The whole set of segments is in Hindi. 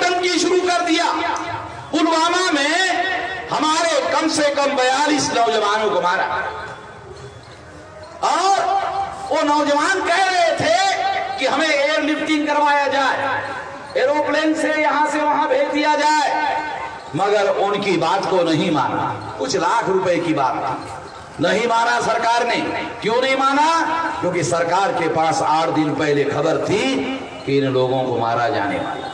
नौटंकी शुरू कर दिया। पुलवामा में हमारे कम से कम 42 नौजवानों को मारा और वो नौजवान कह रहे थे कि हमें एयर लिफ्टिंग करवाया जाए, एरोप्लेन से यहां से वहां भेज दिया जाए, मगर उनकी बात को नहीं माना। कुछ लाख रुपए की बात थी, नहीं माना सरकार ने। क्यों नहीं माना? क्योंकि सरकार के पास 8 दिन पहले खबर थी कि इन लोगों को मारा जाने वाला,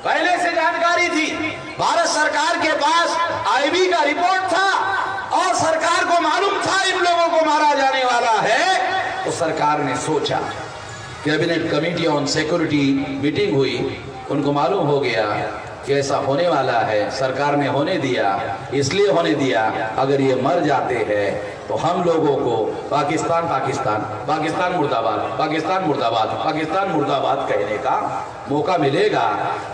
पहले से जानकारी थी। भारत सरकार के पास आईबी का रिपोर्ट था और सरकार को मालूम था इन लोगों को मारा जाने वाला है। तो सरकार ने सोचा, cabinet committee on security meeting हुई, उनको मालूम हो गया कि ऐसा होने वाला है। सरकार ने होने दिया, इसलिए होने दिया अगर ये मर जाते हैं तो हम लोगों को पाकिस्तान पाकिस्तान पाकिस्तान मुर्दाबाद पाकिस्तान मुर्दाबाद पाकिस्तान मुर्दाबाद कहने का मौका मिलेगा।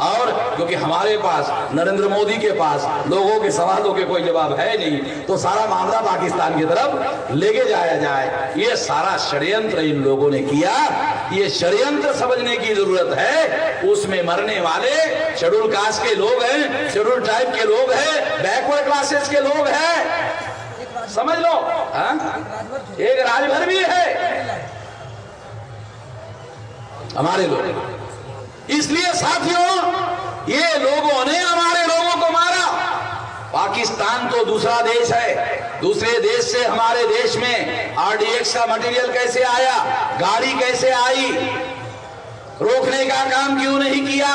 और क्योंकि हमारे पास नरेंद्र मोदी के पास लोगों के सवालों के कोई जवाब है नहीं, तो सारा मामला पाकिस्तान की तरफ लेके जाया जाए। ये सारा षड्यंत्र इन लोगों ने किया। ये षड्यंत्र समझने की जरूरत है। उसमें मरने वाले शेड्यूल कास्ट के लोग हैं, शेड्यूल ट्राइब के लोग हैं, बैकवर्ड क्लासेस के लोग हैं, समझ लो। एक राजभर भी है हमारे लोग। इसलिए साथियों, ये लोगों ने हमारे लोगों को मारा। पाकिस्तान तो दूसरा देश है, दूसरे देश से हमारे देश में आरडीएक्स का मटेरियल कैसे आया, गाड़ी कैसे आई, रोकने का काम क्यों नहीं किया?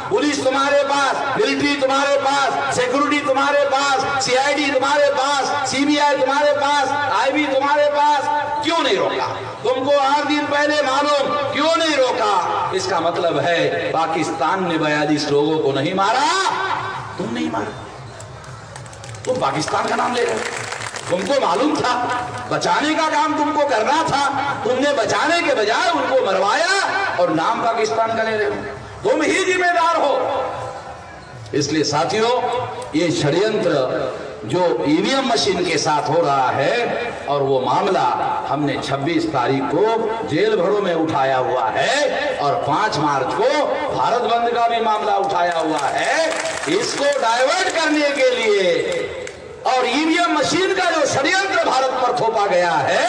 पुलिस तुम्हारे पास, मिलिट्री तुम्हारे पास, सिक्योरिटी तुम्हारे पास, सीआईडी तुम्हारे पास, सीबीआई तुम्हारे पास, आईबी तुम्हारे पास, क्यों नहीं रोका? तुमको 8 दिन पहले मालूम, क्यों नहीं रोका? इसका मतलब है पाकिस्तान ने 42 लोगों को नहीं मारा, तुम नहीं मारा। तुम पाकिस्तान का नाम ले रहे हो। तुमको मालूम था बचाने का काम तुमको करना था, तुमने बचाने के बजाय उनको मरवाया और नाम पाकिस्तान का ले रहे हो। तुम ही जिम्मेदार हो। इसलिए साथियों, ये षड्यंत्र जो ईवीएम मशीन के साथ हो रहा है, और वो मामला हमने 26 तारीख को जेल भरों में उठाया हुआ है और 5 मार्च को भारत बंद का भी मामला उठाया हुआ है। इसको डाइवर्ट करने के लिए और ईवीएम मशीन का जो षड्यंत्र भारत पर थोपा गया है,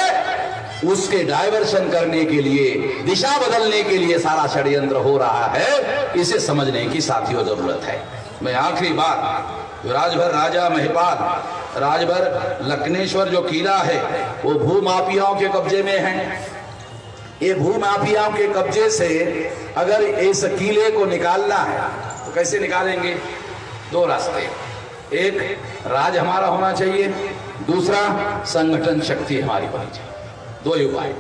उसके डाइवर्शन करने के लिए, दिशा बदलने के लिए सारा षड्यंत्र हो रहा है। इसे समझने की साथियों जरूरत है। मैं आखिरी बात, राजभर राजा महिपाल, राजभर लक्ष्मेश्वर जो किला है वो भूमाफियाओं के कब्जे में है। ये भूमाफियाओं के कब्जे से अगर इस किले को निकालना है तो कैसे निकालेंगे? 2 रास्ते, एक राज हमारा होना चाहिए, दूसरा संगठन शक्ति हमारी होनी चाहिए। 2 ही उपाय,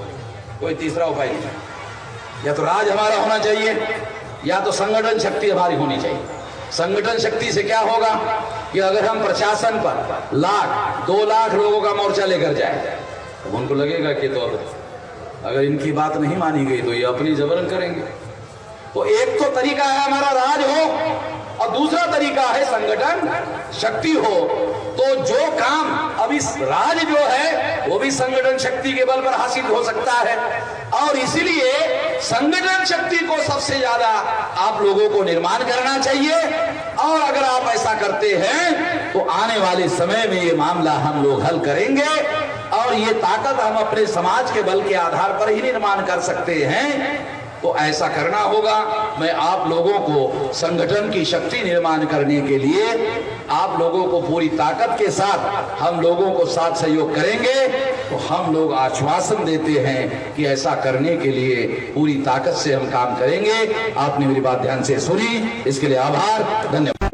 कोई तीसरा उपाय नहीं। या तो राज हमारा होना चाहिए या तो संगठन शक्ति हमारी होनी चाहिए। संगठन शक्ति से क्या होगा कि अगर हम प्रशासन पर 2 लाख लोगों का मोर्चा लेकर जाए तो उनको लगेगा कि तो अगर इनकी बात नहीं मानी गई तो ये अपनी जबरन करेंगे। तो एक तो तरीका है हमारा राज हो और दूसरा तरीका है संगठन शक्ति हो। तो जो काम अब इस राज जो है वो भी संगठन शक्ति के बल पर हासिल हो सकता है, और इसीलिए संगठन शक्ति को सबसे ज्यादा आप लोगों को निर्माण करना चाहिए। और अगर आप ऐसा करते हैं तो आने वाले समय में ये मामला हम लोग हल करेंगे, और ये ताकत हम अपने समाज के बल के आधार पर ही निर्माण कर सकते हैं। तो ऐसा करना होगा। मैं आप लोगों को संगठन की शक्ति निर्माण करने के लिए आप लोगों को पूरी ताकत के साथ हम लोगों को साथ सहयोग करेंगे। तो हम लोग आश्वासन देते हैं कि ऐसा करने के लिए पूरी ताकत से हम काम करेंगे। आपने मेरी बात ध्यान से सुनी, इसके लिए आभार, धन्यवाद।